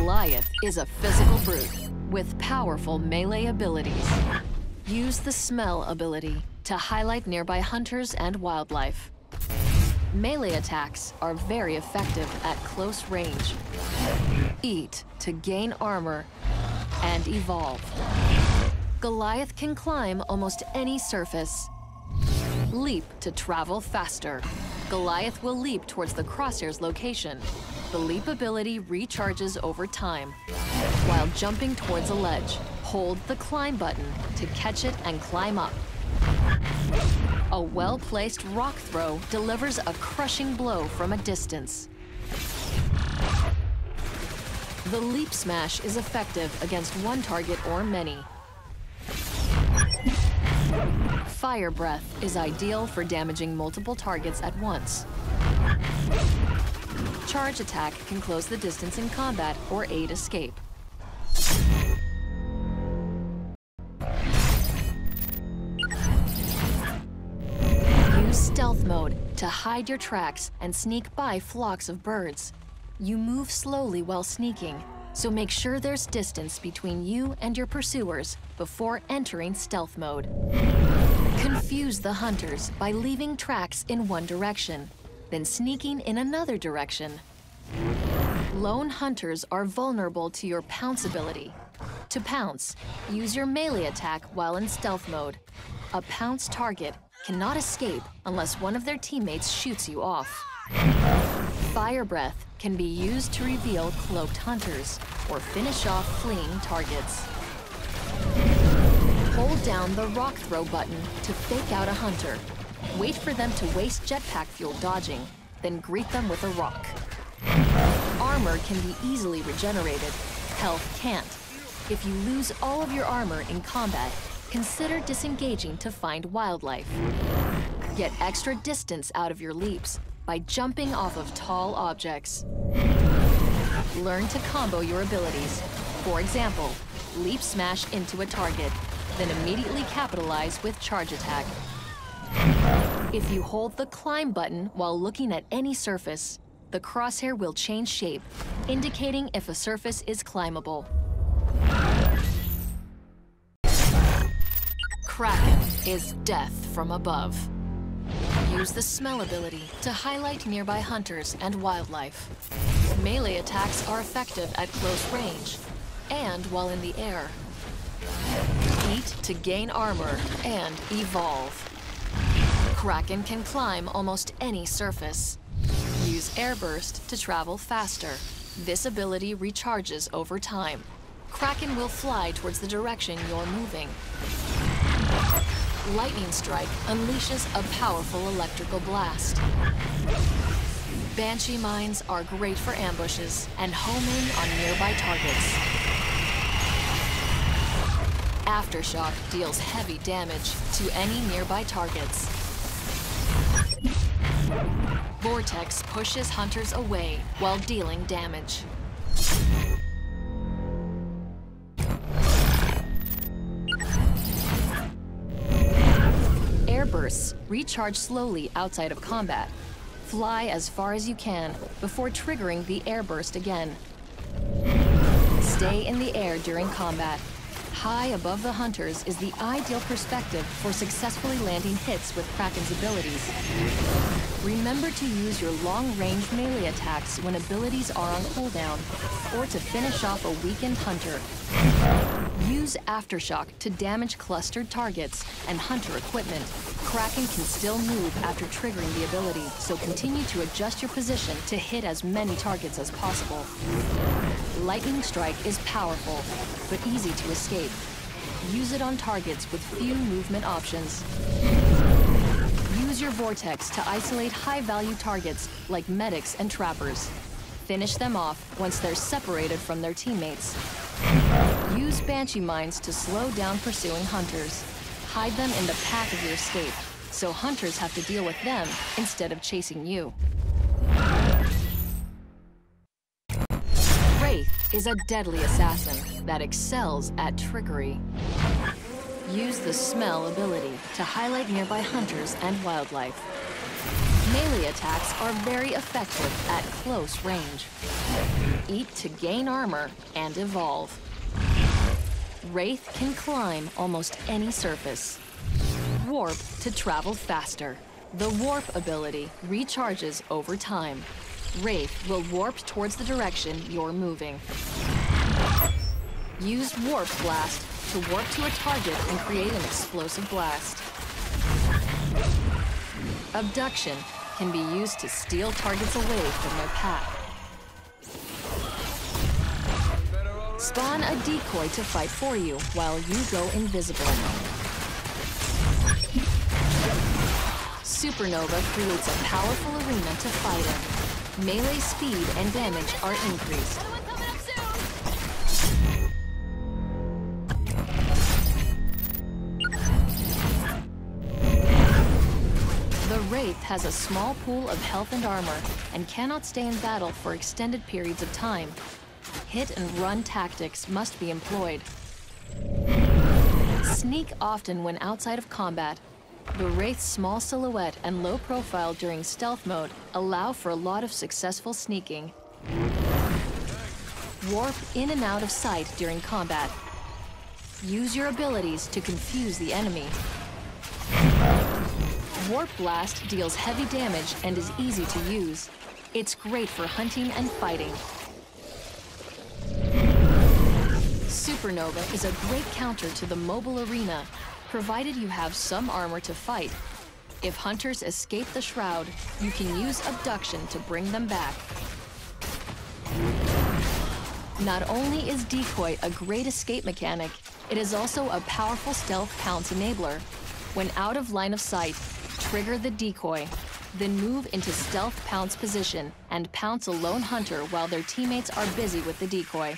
Goliath is a physical brute with powerful melee abilities. Use the smell ability to highlight nearby hunters and wildlife. Melee attacks are very effective at close range. Eat to gain armor and evolve. Goliath can climb almost any surface. Leap to travel faster. Goliath will leap towards the crosshair's location. The leap ability recharges over time. While jumping towards a ledge, hold the climb button to catch it and climb up. A well-placed rock throw delivers a crushing blow from a distance. The leap smash is effective against one target or many. Fire breath is ideal for damaging multiple targets at once. Charge attack can close the distance in combat or aid escape. Use stealth mode to hide your tracks and sneak by flocks of birds. You move slowly while sneaking, so make sure there's distance between you and your pursuers before entering stealth mode. Confuse the hunters by leaving tracks in one direction, then sneaking in another direction. Lone hunters are vulnerable to your pounce ability. To pounce, use your melee attack while in stealth mode. A pounce target cannot escape unless one of their teammates shoots you off. Fire breath can be used to reveal cloaked hunters or finish off fleeing targets. Hold down the rock throw button to fake out a hunter. Wait for them to waste jetpack fuel dodging, then greet them with a rock. Armor can be easily regenerated. Health can't. If you lose all of your armor in combat, consider disengaging to find wildlife. Get extra distance out of your leaps by jumping off of tall objects. Learn to combo your abilities. For example, leap smash into a target, then immediately capitalize with charge attack. If you hold the climb button while looking at any surface, the crosshair will change shape, indicating if a surface is climbable. Kraken is death from above. Use the smell ability to highlight nearby hunters and wildlife. Melee attacks are effective at close range and while in the air. Eat to gain armor and evolve. Kraken can climb almost any surface. Use airburst to travel faster. This ability recharges over time. Kraken will fly towards the direction you're moving. Lightning strike unleashes a powerful electrical blast. Banshee mines are great for ambushes and homing on nearby targets. Aftershock deals heavy damage to any nearby targets. Vortex pushes hunters away while dealing damage. Airbursts recharge slowly outside of combat. Fly as far as you can before triggering the airburst again. Stay in the air during combat. High above the hunters is the ideal perspective for successfully landing hits with Kraken's abilities. Remember to use your long-range melee attacks when abilities are on cooldown, or to finish off a weakened hunter. Use Aftershock to damage clustered targets and hunter equipment. Kraken can still move after triggering the ability, so continue to adjust your position to hit as many targets as possible. Lightning Strike is powerful, but easy to escape. Use it on targets with few movement options. Use your Vortex to isolate high-value targets like medics and trappers. Finish them off once they're separated from their teammates. Use Banshee mines to slow down pursuing hunters. Hide them in the path of your escape, so hunters have to deal with them instead of chasing you. Wraith is a deadly assassin that excels at trickery. Use the smell ability to highlight nearby hunters and wildlife. Melee attacks are very effective at close range. Eat to gain armor and evolve. Wraith can climb almost any surface. Warp to travel faster. The warp ability recharges over time. Wraith will warp towards the direction you're moving. Use Warp Blast to warp to a target and create an explosive blast. Abduction can be used to steal targets away from their path. Spawn a decoy to fight for you while you go invisible. Supernova creates a powerful arena to fight in. Melee speed and damage are increased. The Wraith has a small pool of health and armor and cannot stay in battle for extended periods of time. Hit and run tactics must be employed. Sneak often when outside of combat. The Wraith's small silhouette and low profile during stealth mode allow for a lot of successful sneaking. Warp in and out of sight during combat. Use your abilities to confuse the enemy. Warp Blast deals heavy damage and is easy to use. It's great for hunting and fighting. Supernova is a great counter to the mobile arena, provided you have some armor to fight. If hunters escape the shroud, you can use abduction to bring them back. Not only is decoy a great escape mechanic, it is also a powerful stealth pounce enabler. When out of line of sight, trigger the decoy, then move into stealth pounce position and pounce a lone hunter while their teammates are busy with the decoy.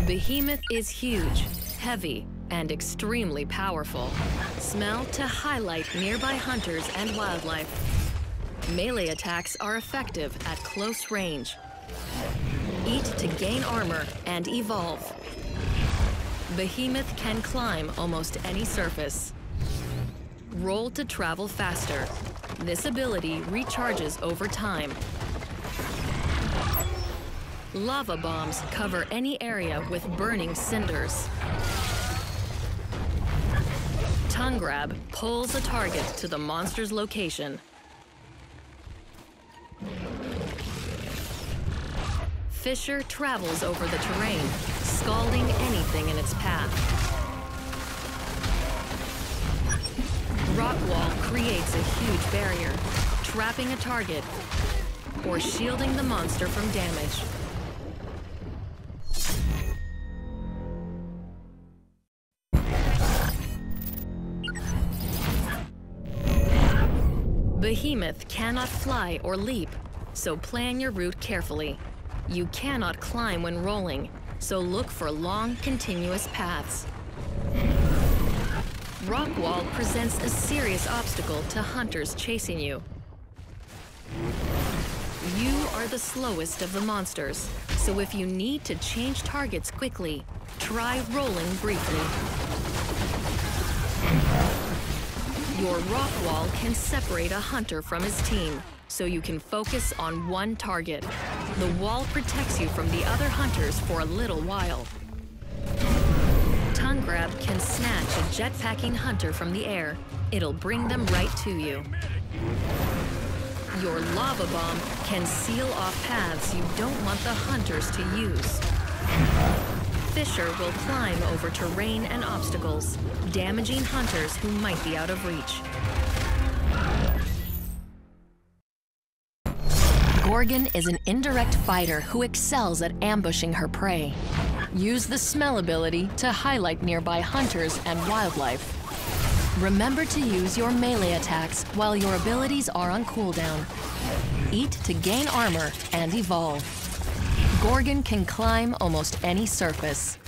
Behemoth is huge, heavy, and extremely powerful. Smell to highlight nearby hunters and wildlife. Melee attacks are effective at close range. Eat to gain armor and evolve. Behemoth can climb almost any surface. Roll to travel faster. This ability recharges over time. Lava bombs cover any area with burning cinders. Tongue grab pulls a target to the monster's location. Fisher travels over the terrain, scalding anything in its path. Rock wall creates a huge barrier, trapping a target or shielding the monster from damage. Behemoth cannot fly or leap, so plan your route carefully. You cannot climb when rolling, so look for long, continuous paths. Rock wall presents a serious obstacle to hunters chasing you. You are the slowest of the monsters, so if you need to change targets quickly, try rolling briefly. Your rock wall can separate a hunter from his team, so you can focus on one target. The wall protects you from the other hunters for a little while. Tongue grab can snatch a jetpacking hunter from the air. It'll bring them right to you. Your lava bomb can seal off paths you don't want the hunters to use. Fisher will climb over terrain and obstacles, damaging hunters who might be out of reach. Gorgon is an indirect fighter who excels at ambushing her prey. Use the smell ability to highlight nearby hunters and wildlife. Remember to use your melee attacks while your abilities are on cooldown. Eat to gain armor and evolve. Gorgon can climb almost any surface.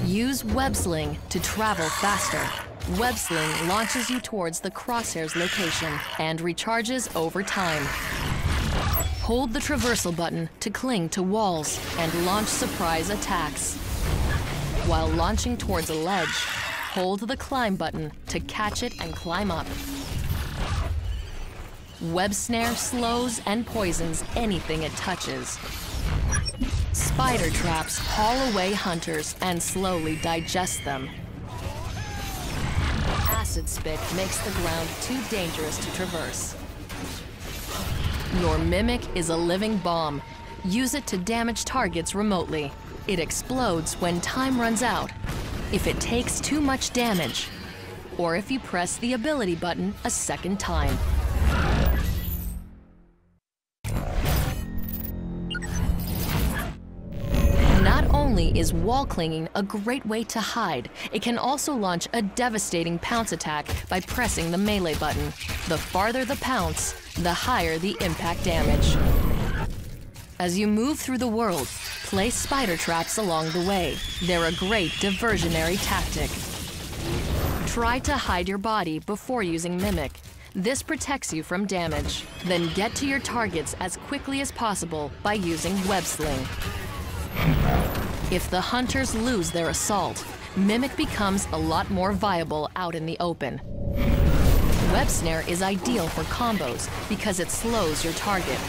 Use web sling to travel faster. Web sling launches you towards the crosshair's location and recharges over time. Hold the traversal button to cling to walls and launch surprise attacks. While launching towards a ledge, hold the climb button to catch it and climb up. Web snare slows and poisons anything it touches. Spider traps haul away hunters and slowly digest them. Acid spit makes the ground too dangerous to traverse. Your mimic is a living bomb. Use it to damage targets remotely. It explodes when time runs out, if it takes too much damage, or if you press the ability button a second time. Not only is wall clinging a great way to hide, it can also launch a devastating pounce attack by pressing the melee button. The farther the pounce, the higher the impact damage. As you move through the world, place spider traps along the way. They're a great diversionary tactic. Try to hide your body before using Mimic. This protects you from damage. Then get to your targets as quickly as possible by using Web Sling. If the hunters lose their assault, Mimic becomes a lot more viable out in the open. Web Snare is ideal for combos because it slows your target.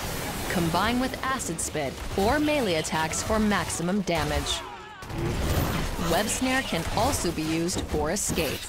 Combine with Acid Spit or melee attacks for maximum damage. Web Snare can also be used for escape.